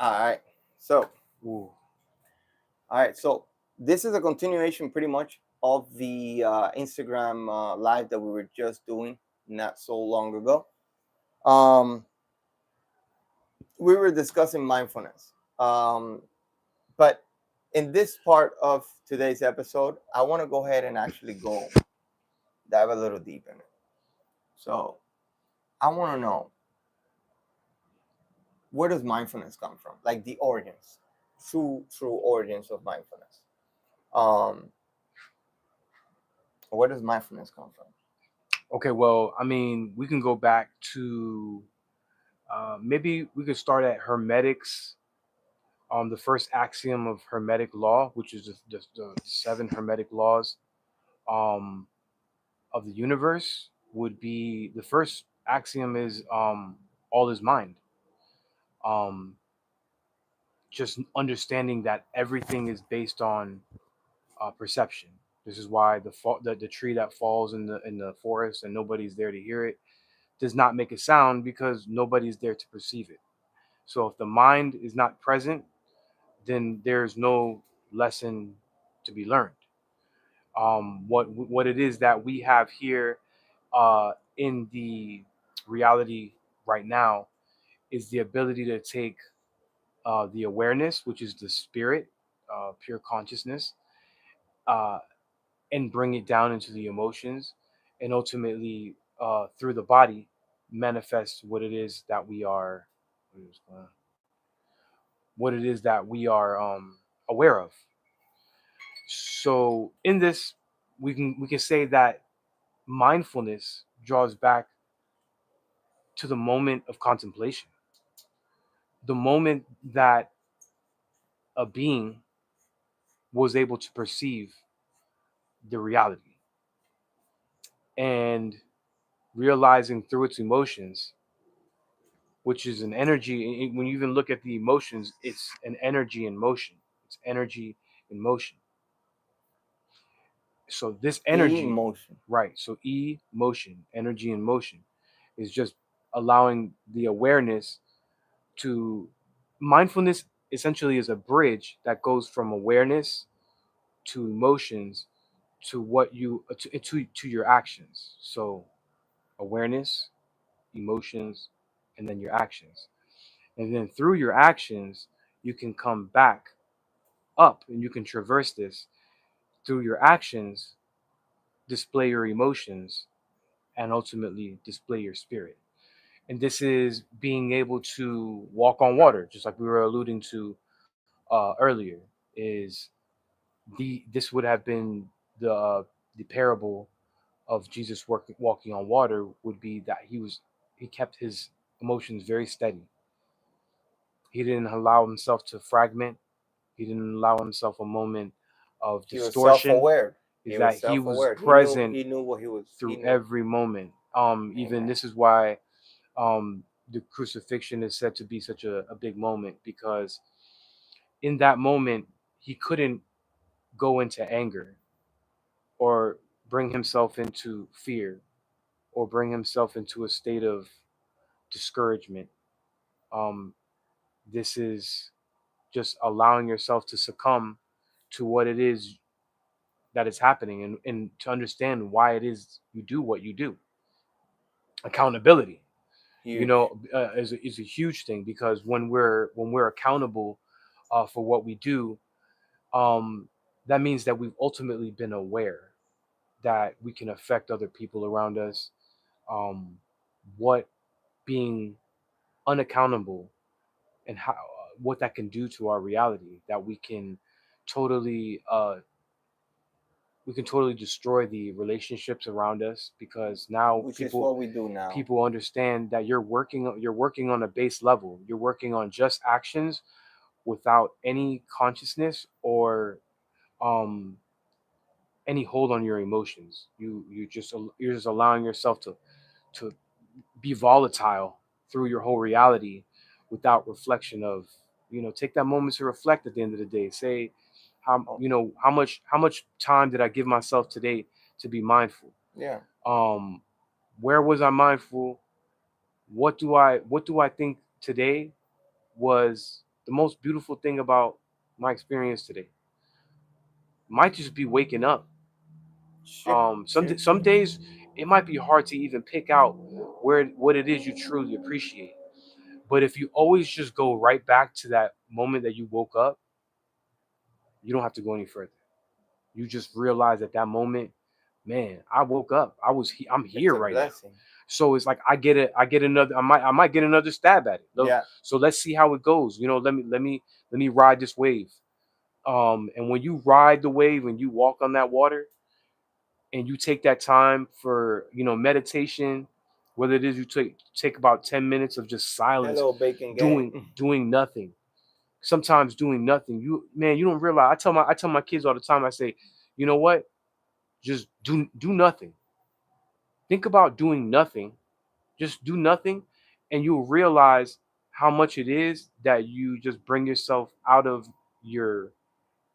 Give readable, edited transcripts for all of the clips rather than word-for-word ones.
All right. So, Ooh. all right. So this is a continuation, pretty much, of the Instagram live that we were just doing not so long ago. Um, we were discussing mindfulness. But in this part of today's episode, I want to go ahead and actually go dive a little deep in it. So I want to know, where does mindfulness come from? Like the origins, true origins of mindfulness. Um, where does mindfulness come from? Okay, well, I mean, we can go back to maybe we could start at Hermetics. The first axiom of Hermetic law, which is the seven Hermetic laws um, of the universe, would be the first axiom is all is mind. Um, just understanding that everything is based on perception. This is why the tree that falls in the forest and nobody's there to hear it does not make a sound because nobody's there to perceive it. So if the mind is not present, then there's no lesson to be learned. What it is that we have here in the reality right now is the ability to take the awareness, which is the spirit, pure consciousness, uh, and bring it down into the emotions, and ultimately through the body manifest what it is that we are. What it is that we are aware of. So in this, we can say that mindfulness draws back to the moment of contemplation, the moment that a being was able to perceive the reality and realizing through its emotions, which is an energy. When you even look at the emotions, it's an energy in motion. It's energy in motion. So this energy, Emotion. right? So motion, energy in motion, is just allowing the awareness to mindfulness essentially is a bridge that goes from awareness to emotions to what you to your actions. So awareness, emotions, and then your actions. And then through your actions, you can come back up and you can traverse this through your actions, display your emotions, and ultimately display your spirit. And this is being able to walk on water, just like we were alluding to earlier. Is this would have been the parable of Jesus walking on water would be that he kept his emotions very steady. He didn't allow himself to fragment. He didn't allow himself a moment of He was distortion. self-aware. Is He was that he was self-aware. He knew. present He knew what he was. He through knew. every moment. Even Amen. this is why the crucifixion is said to be such a big moment, because in that moment he couldn't go into anger or bring himself into fear or bring himself into a state of discouragement. Um, this is just allowing yourself to succumb to what it is that is happening, and to understand why it is you do what you do. Accountability, Huge. is a huge thing, because when we're accountable for what we do, um, that means that we've ultimately been aware that we can affect other people around us. Um, what being unaccountable and how what that can do to our reality, that totally uh, we can totally destroy the relationships around us, because now Which is people what we do now. people understand that you're working on a base level. You're working on just actions without any consciousness or um any hold on your emotions. You're just allowing yourself to be volatile through your whole reality without reflection of, take that moment to reflect at the end of the day. Say how Oh, you know how much time did I give myself today to be mindful? yeah. um where was I mindful? What do I think today was the most beautiful thing about my experience today might just be waking up. Sure, sure. Some days it might be hard to even pick out where what it is you truly appreciate. But if you always just go right back to that moment that you woke up, you don't have to go any further. You just realize at that moment, man, I woke up. I'm It's here a right now. blessing. So it's like I get another I might get another stab at it. Yeah. So let's see how it goes. Let me ride this wave. And when you ride the wave and you walk on that water and you take that time for, meditation, whether it is you take about 10 minutes of just silence, Hello, Bacon Gang. doing nothing. Sometimes doing nothing. You don't realize. I tell my kids all the time, I say, you know what? Just do nothing. Think about doing nothing. Just do nothing, and you'll realize how much it is that you just bring yourself your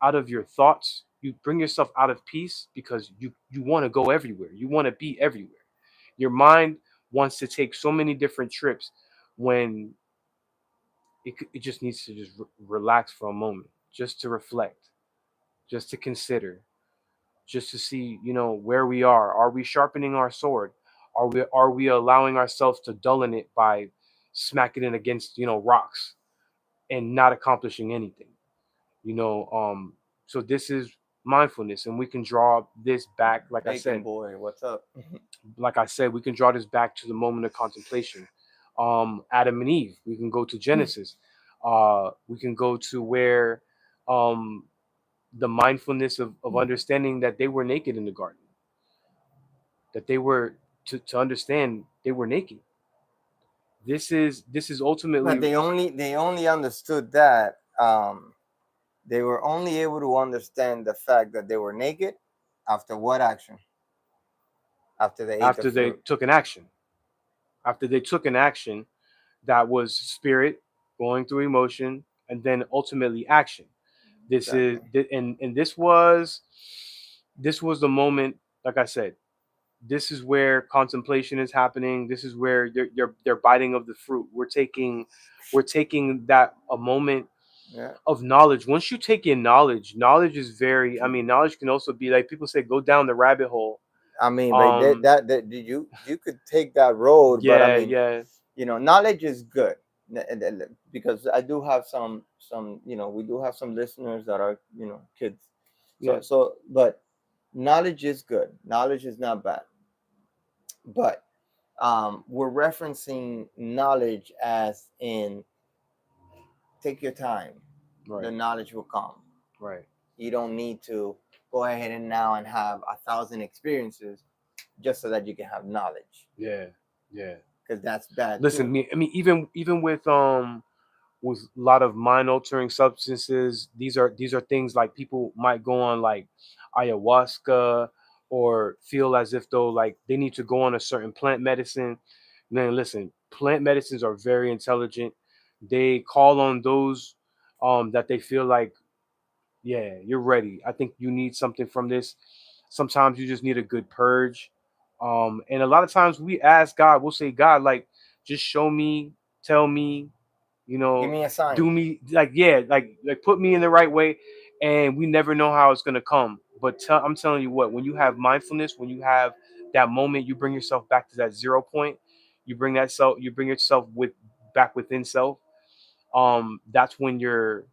out of your thoughts. You bring yourself out of peace because you want to go everywhere. You want to be everywhere. Your mind wants to take so many different trips when it just needs to just relax for a moment, just to reflect, just to consider, just to see, where we are. Are we sharpening our sword? Are we allowing ourselves to dull in it by smacking it against, rocks and not accomplishing anything? You know, so this is mindfulness, and we can draw this back, Bacon boy, what's up? we can draw this back to the moment of contemplation. Adam and Eve. We can go to Genesis. We can go to where um, the mindfulness of understanding that they were naked in the garden, that they were to understand they were naked. This is But ultimately they only understood that. They were only able to understand the fact that they were naked after what action? After they ate the after they fruit. took an action. After they took an action that was spirit going through emotion and then ultimately action. This is Exactly. and this was the moment. Like I said, this is where contemplation is happening. This is where they're biting of the fruit. We're taking that a moment Yeah. of knowledge. Once you take in knowledge is very. I mean, knowledge can also be like people say, go down the rabbit hole. I mean, but Um, you could take that road, but I yeah, mean, yeah, knowledge is good. Because I do have some, we do have some listeners that are, kids. yeah, But knowledge is good. Knowledge is not bad. But we're referencing knowledge as in take your time. The right, knowledge will come. right, You don't need to go ahead and now and have 1,000 experiences just so that you can have knowledge, yeah, yeah. because that's bad Listen, too. I mean, even with a lot of mind altering substances, these are things like people might go on like ayahuasca or feel as if though like they need to go on a certain plant medicine. Man, listen, plant medicines are very intelligent. They call on those that they feel like, yeah, you're ready. I think you need something from this. Sometimes you just need a good purge. And a lot of times we ask God, we'll say, God, like, just show me, tell me, you Give know, me a sign. do me like, yeah, like put me in the right way. And we never know how it's gonna come. But I'm telling you what, when you have mindfulness, when you have that moment, you bring yourself back to that 0 point. You bring yourself back within self. That's when you're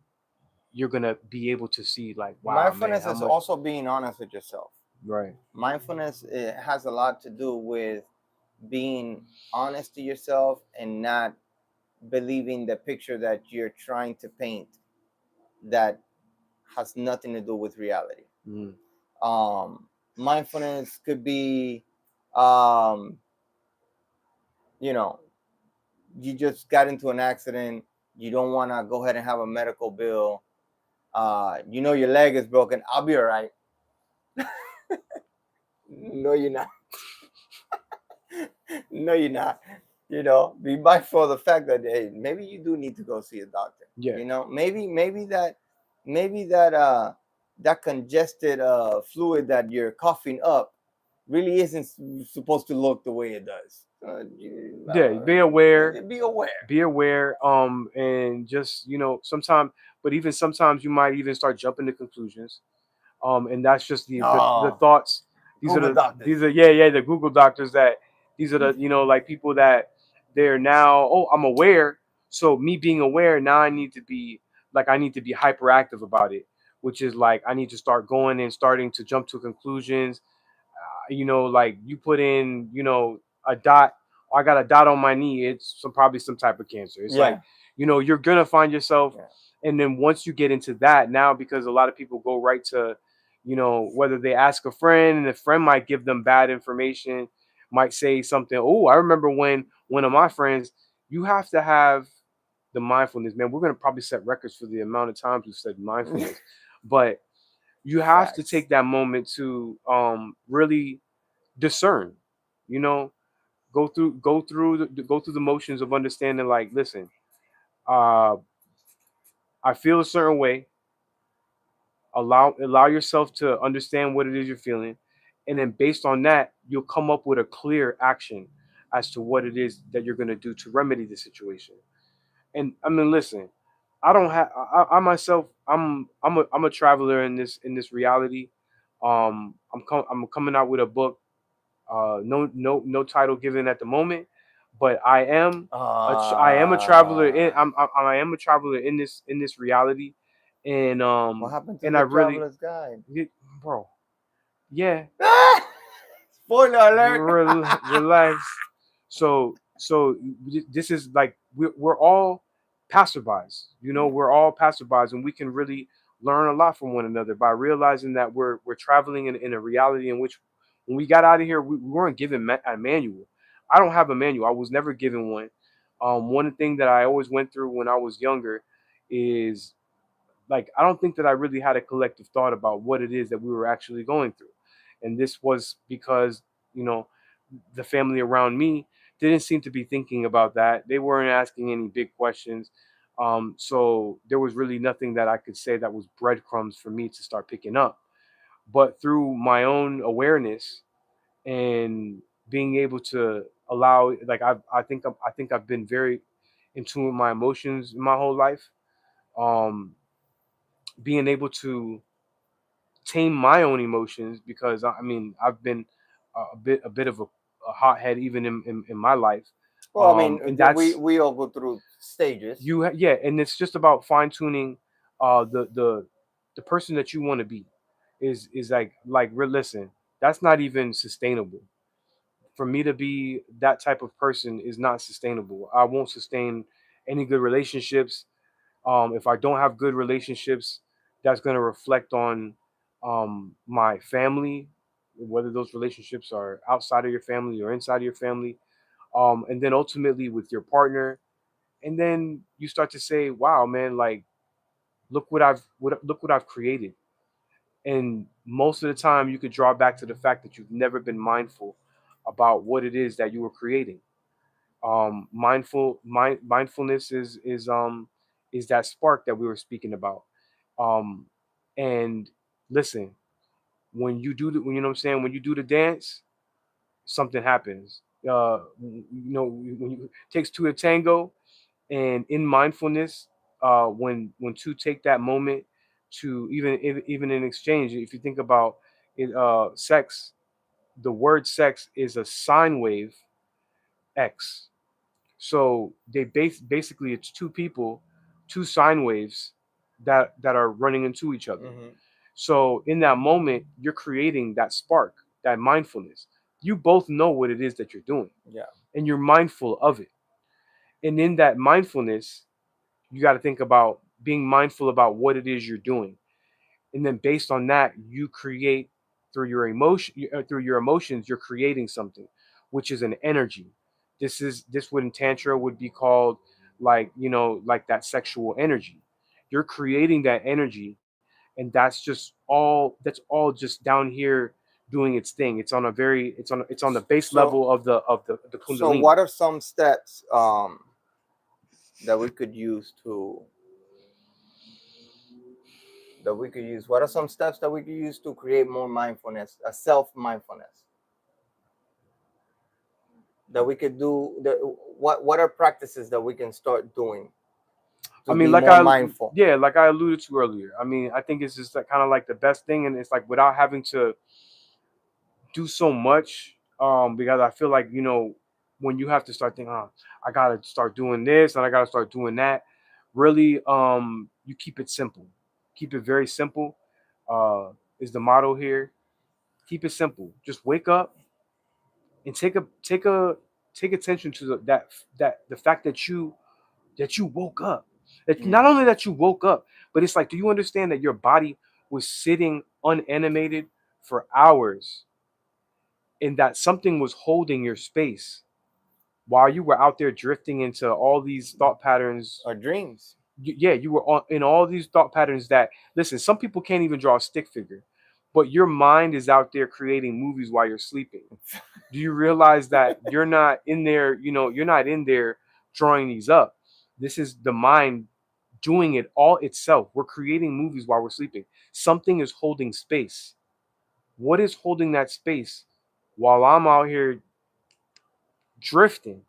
gonna be able to see like, wow, man, Mindfulness how is much. also being honest with yourself. Right. Mindfulness, it has a lot to do with being honest to yourself and not believing the picture that you're trying to paint that has nothing to do with reality. Mm, Mindfulness could be, um, you know, you just got into an accident, you don't want to go ahead and have a medical bill, your leg is broken, I'll be all right. No, you're not. No, you're not. Be mindful of the fact that, hey, maybe you do need to go see a doctor. yeah. Maybe that congested fluid that you're coughing up really isn't supposed to look the way it does. Yeah, be aware, Be aware. be aware. And just sometimes, but even sometimes you might even start jumping to conclusions. And that's just the No, thoughts. These are Google the doctors. these are yeah the Google doctors that these are the like people that they're now, oh, I'm aware, so me being aware now I need to be like I need to be hyperactive about it, which is like I need to start going and starting to jump to conclusions. Like you put in a dot. I got a dot on my knee. It's probably some type of cancer. It's like Yeah, you're gonna find yourself, yeah. and then once you get into that now, because a lot of people go right to, whether they ask a friend and the friend might give them bad information, might say something. Oh, I remember when one of my friends. You have to have the mindfulness, man. We're gonna probably set records for the amount of times we've said mindfulness, but you have to Facts. take that moment to really discern, you know go through the motions of understanding, like, listen, uh I feel a certain way. Allow yourself to understand what it is you're feeling, and then based on that you'll come up with a clear action as to what it is that you're going to do to remedy the situation. And I mean, listen, I don't have I myself, I'm a traveler in this reality. I'm coming out with a book. No title given at the moment, but I am a traveler in I am a traveler in this reality, and What um happened to and I the really, traveler's guide? bro, yeah, Spoiler alert. relax. So this is like we're all passerbys. We're all passerbys, and we can really learn a lot from one another by realizing that we're traveling in a reality in which, when we got out of here, we weren't given a manual. I don't have a manual. I was never given one. One thing that I always went through when I was younger is, like, I don't think that I really had a collective thought about what it is that we were actually going through. And this was because, you know, the family around me didn't seem to be thinking about that. They weren't asking any big questions. So there was really nothing that I could say that was breadcrumbs for me to start picking up. But through my own awareness and being able to allow, like, I think I've been very in tune with my emotions my whole life. Um, Being able to tame my own emotions, because I mean I've been a bit of a hothead even in my life. Well, I mean, And we that's we all go through stages. yeah, and it's just about fine tuning uh the the the person that you want to be is listen, that's not even sustainable. For me to be that type of person is not sustainable. I won't sustain any good relationships. If I don't have good relationships, that's going to reflect on my family, whether those relationships are outside of your family or inside of your family, and then ultimately with your partner. And then you start to say, "Wow, man! Like, look what I've created." And most of the time, you could draw back to the fact that you've never been mindful about what it is that you were creating. Mindfulness is that spark that we were speaking about. um and listen, when you do the, you know what I'm saying, when you do the dance, something happens. When you, it takes two to tango. And in mindfulness, when two take that moment to, even in exchange, if you think about it, sex, the word sex is a sine wave x. So basically it's two people, two sine waves that are running into each other. Hmm. So in that moment, you're creating that spark, that mindfulness. You both know what it is that you're doing, Yeah. and you're mindful of it. And in that mindfulness, you got to think about being mindful about what it is you're doing, and then based on that, you create through your emotions. You're creating something, which is an energy. This would in tantra would be called, like, like that sexual energy. You're creating that energy, and that's all just down here doing its thing. It's on the base So, level of the so kundalini. what are some steps that we could use to that we could use? What are some steps that we could use to create more mindfulness, a self mindfulness? that we could do? What are practices that we can start doing I to mean, be like more mindful? yeah, like I alluded to earlier. I mean, I think it's just like kind of like the best thing, and it's like without having to do so much. Because I feel like when you have to start thinking, oh, I gotta start doing this and I gotta start doing that. Really, you keep it simple. Keep it very simple. Is the motto here. Keep it simple. Just wake up and take attention to that the fact that you woke up. That not Mm. only that you woke up, but it's like, do you understand that your body was sitting unanimated for hours, and that something was holding your space while you were out there drifting into all these thought patterns. Our dreams. Yeah, you were in all these thought patterns that, listen, some people can't even draw a stick figure, but your mind is out there creating movies while you're sleeping. Do you realize that you're not in there, you're not in there drawing these up? This is the mind doing it all itself. We're creating movies while we're sleeping. Something is holding space. What is holding that space while I'm out here drifting?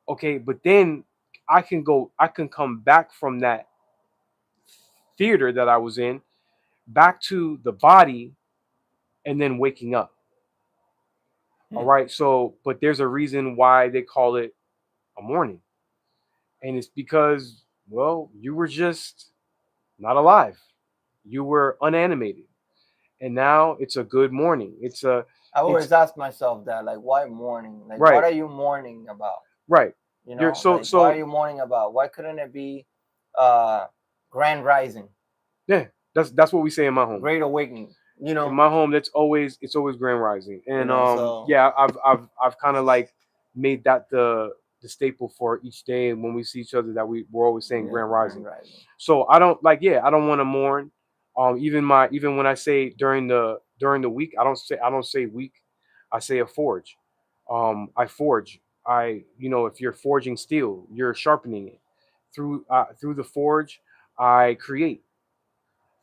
Okay, but then I can come back from that theater that I was in back to the body and then waking up. All Hmm. right. So, but there's a reason why they call it a morning. And it's because, well, you were just not alive. You were unanimated. And now it's a good morning. I It's always ask myself that, like, why mourning? Like, what right, are you mourning about? right. You You're know, like, why are so you mourning about? Why couldn't it be uh grand rising, yeah, that's what we say in my home. great awakening? In my home, it's always grand rising. And So yeah, I've kind of like made that the staple for each day, and when we see each other that we're always saying yeah, grand grand rising. rising. So I don't like, yeah, I don't want to mourn. Even when I say during the week, I don't say week. I say a forge. I forge. If you're forging steel, you're sharpening it. Through the forge, I create.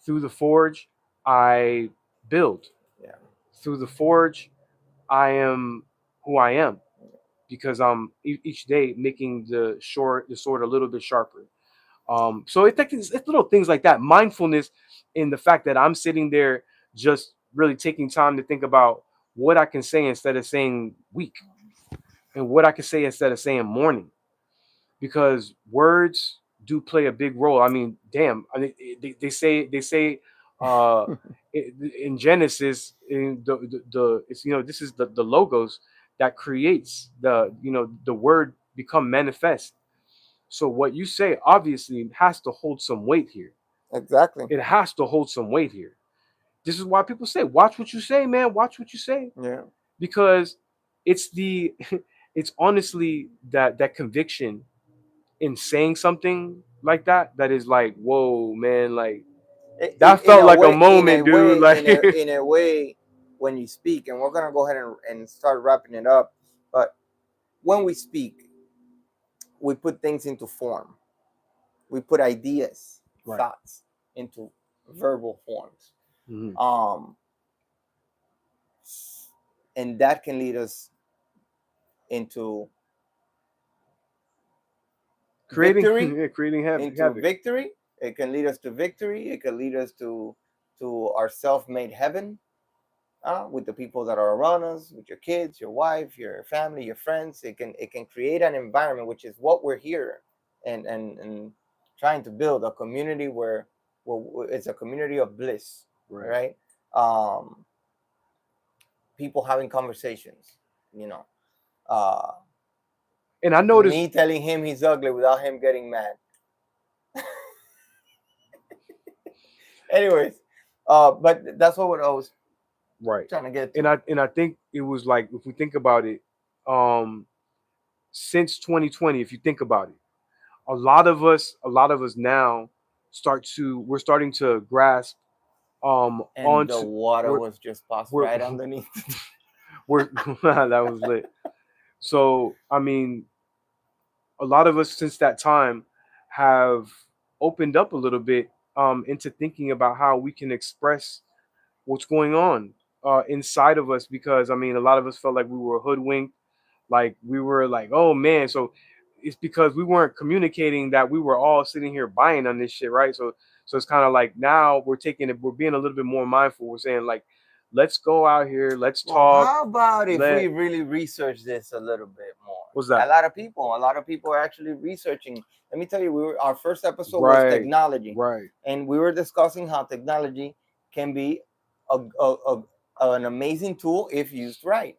Through the forge, I build. Yeah, Through the forge, I am who I am because I'm each day making the sword a little bit sharper. So it's little things like that, mindfulness in the fact that I'm sitting there just really taking time to think about what I can say instead of saying week, and what I can say instead of saying morning, because words do play a big role. I mean, damn, they say uh, in Genesis, in the it's this is the logos that creates the word become manifest. So what you say obviously has to hold some weight here. exactly. It has to hold some weight here. This is why people say, watch what you say, man. Watch what you say, Yeah, because it's the it's honestly that conviction in saying something like that is like, whoa, man, like that in felt a like a way, moment, dude. Like, in a way, when you speak, and we're gonna go ahead and start wrapping it up. But when we speak, we put things into form. We put ideas, right. thoughts into verbal forms. Hmm. Um, and that can lead us into Creating victory, yeah, creating into havoc. victory. It can lead us to victory. It can lead us to our self-made heaven, with the people that are around us, with your kids, your wife, your family, your friends. It can create an environment, which is what we're here and trying to build a community where it's a community of bliss, Right. right? Um, people having conversations, you know. Uh, And I noticed, me telling him he's ugly without him getting mad. Anyways, but that's what I was right. trying to get And to. I think it was like, if we think about it, um, since 2020, if you think about it, a lot of us now we're starting to grasp And the onto water we're was just passed we're right underneath. we're that was lit. So I mean, a lot of us since that time have opened up a little bit into thinking about how we can express what's going on inside of us, because I mean, a lot of us felt like we were hoodwinked. Like we were like, oh man, so it's because we weren't communicating that we were all sitting here buying on this shit, right? So it's kind of like now we're taking it, we're being a little bit more mindful. We're saying like, let's go out here, let's Well, talk. how about if we Let really research this a little bit more? what's A that? lot of people are actually researching. Let me tell you, our first episode was Right, technology, right, and we were discussing how technology can be an amazing tool if used right.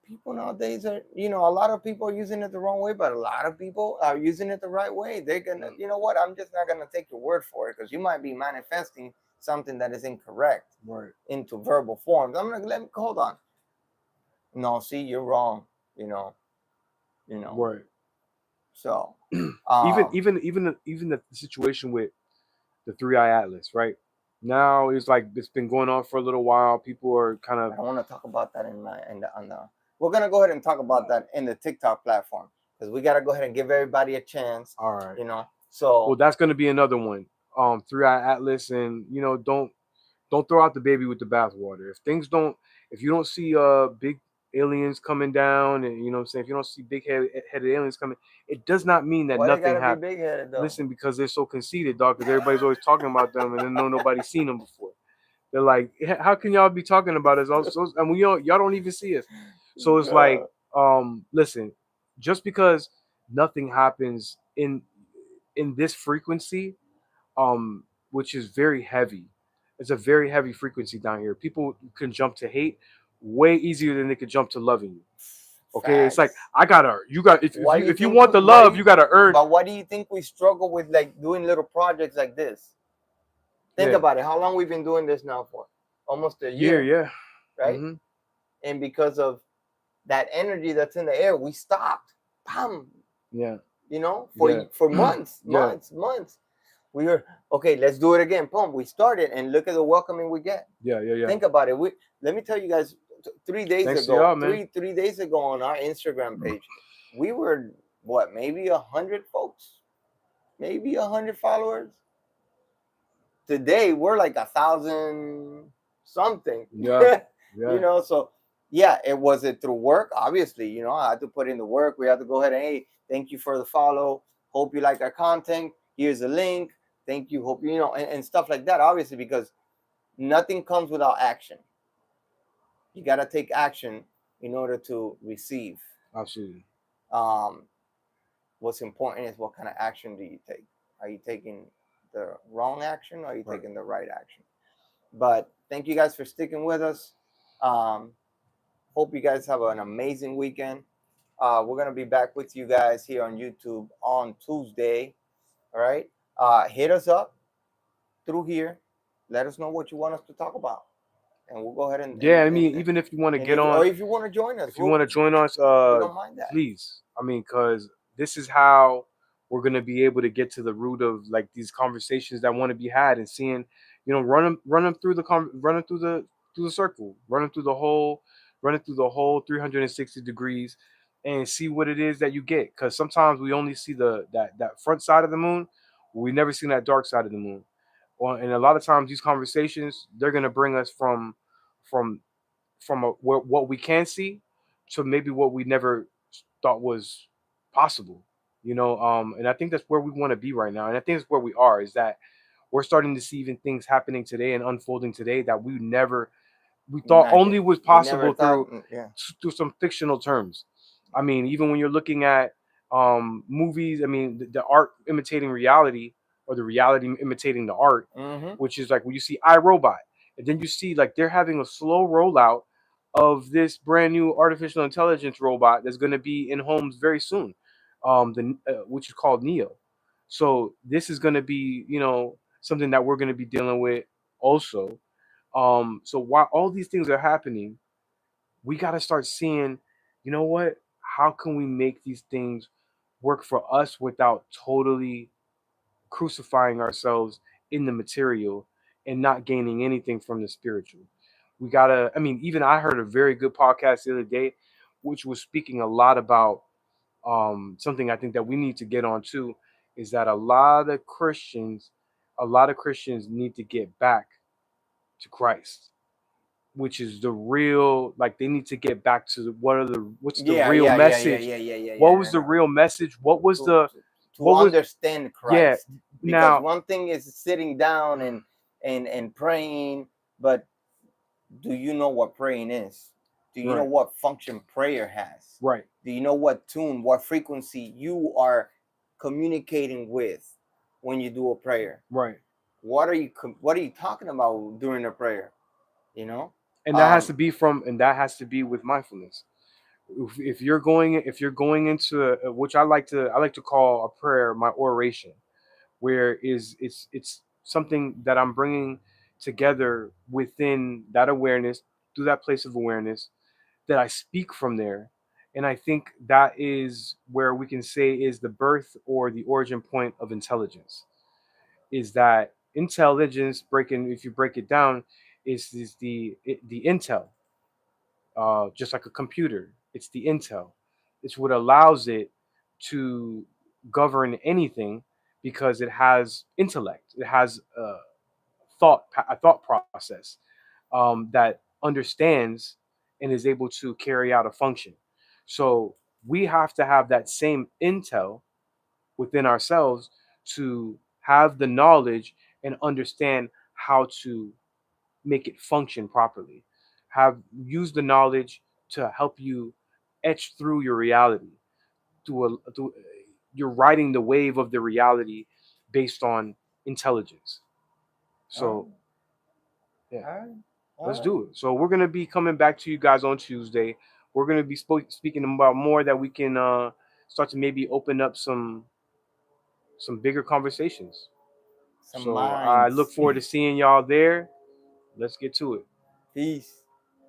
People nowadays are, a lot of people are using it the wrong way, but a lot of people are using it the right way. They're gonna, you know what? I'm just not gonna take your word for it because you might be manifesting something that is incorrect right, into verbal forms. I'm gonna let me hold on. No, see, you're wrong. You know, you know. right. So, even um, even even even the situation with the Three Eye Atlas, right? Now it's like it's been going on for a little while. People are kind I of don't want to talk about that on the. We're gonna go ahead and talk about that in the TikTok platform because we gotta go ahead and give everybody a chance. all right. You know, Well, so that's going to be another one. Three Eye Atlas, and don't throw out the baby with the bathwater. If things don't, if you don't see big aliens coming down, and you know what I'm saying, if you don't see headed aliens coming, it does not mean that why they nothing gotta be happened. big headed though? Listen, because they're so conceited, dog. Because everybody's always talking about them, and then nobody's seen them before. They're like, how can y'all be talking about us? Also, and y'all don't even see us. So it's like, listen, just because nothing happens in this frequency, which is very heavy. It's a very heavy frequency down here. People can jump to hate way easier than they could jump to loving you. Okay, it's like Facts. you got Why do you if you think? want the Why do love, you? you gotta earn. But why do you think we struggle with like doing little projects like this? Think Yeah, about it. How long we've been doing this now for? Almost a year, year, yeah, right? hmm And because of that energy that's in the air, we stopped. Bam. yeah, For yeah, months, yeah, months, months. We were okay. Let's do it again. Boom. We started, and look at the welcoming we get. yeah. Think about it. Let me tell you guys. 3 days Thanks to ago, y'all, man. 3 days ago on our Instagram page, we were what, maybe 100 folks, maybe 100 followers. Today we're like 1,000 something. Yeah, yeah, So yeah, it through work. Obviously, I had to put in the work. We had to go ahead and, hey, thank you for the follow. Hope you like our content. Here's a link. Thank you. Hope and stuff like that. Obviously, because nothing comes without action. You got to take action in order to receive. absolutely. Um, what's important is what kind of action do you take? Are you taking the wrong action or are you Right. taking the right action? But thank you guys for sticking with us. Um, hope you guys have an amazing weekend. We're gonna be back with you guys here on YouTube on Tuesday. All right. Hit us up through here. Let us know what you want us to talk about, and we'll go ahead Yeah, I mean, even if you want to and get on, if you want to join us, if you want to join us, we don't mind that. please. I mean, because this is how we're gonna be able to get to the root of like these conversations that want to be had, and seeing, run them through run them through the circle, run it through the whole 360 degrees, and see what it is that you get. Because sometimes we only see that front side of the moon, we never seen that dark side of the moon. Well, and a lot of times these conversations, they're gonna bring us from what we can see to maybe what we never thought was possible. And I think that's where we want to be right now, and I think that's where we are, is that we're starting to see even things happening today and unfolding today that we thought Imagine. only was We never possible thought. through Yeah. some fictional terms. I mean, even when you're looking at movies, I mean, the art imitating reality, or the reality imitating the art, Mm-hmm. which is like when you see iRobot, and then you see like they're having a slow rollout of this brand new artificial intelligence robot that's going to be in homes very soon, which is called Neo. So this is going to be, something that we're going to be dealing with also. So while all these things are happening, we got to start seeing, you know what? How can we make these things work for us without totally crucifying ourselves in the material and not gaining anything from the spiritual? We got to, I mean, even I heard a very good podcast the other day, which was speaking a lot about something I think that we need to get on too, is that a lot of Christians need to get back to Christ. which is the real, like they need to get back to what's the Yeah, real yeah, yeah, yeah, message. yeah, yeah, yeah, What yeah. was No, the no. real message? What was To, the to to what was understand yeah. Christ, because Now, one thing is sitting down and praying, but do you know what praying is? Do you know right, what function prayer has? right, Do you know what tune, what frequency you are communicating with when you do a prayer? right. What are you talking about during a prayer? You know? And that has Um to be with mindfulness. If you're going into which I like to call a prayer my oration, where is it's something that I'm bringing together within that awareness, through that place of awareness, that I speak from there. And I think that is where we can say is the birth or the origin point of intelligence. Is that intelligence, breaking, if you break it down, is the intel, just like a computer. It's the intel. It's what allows it to govern anything, because it has intellect. It has a thought process, that understands and is able to carry out a function. So we have to have that same intel within ourselves to have the knowledge and understand how to make it function properly. Have use the knowledge to help you etch through your reality. You're riding the wave of the reality based on intelligence. all right, So yeah, all right, all let's right. do it. So we're gonna be coming back to you guys on Tuesday. We're gonna be speaking about more that we can start to maybe open up some bigger conversations. Some So I look minds. forward to seeing y'all there. Let's get to it. Peace.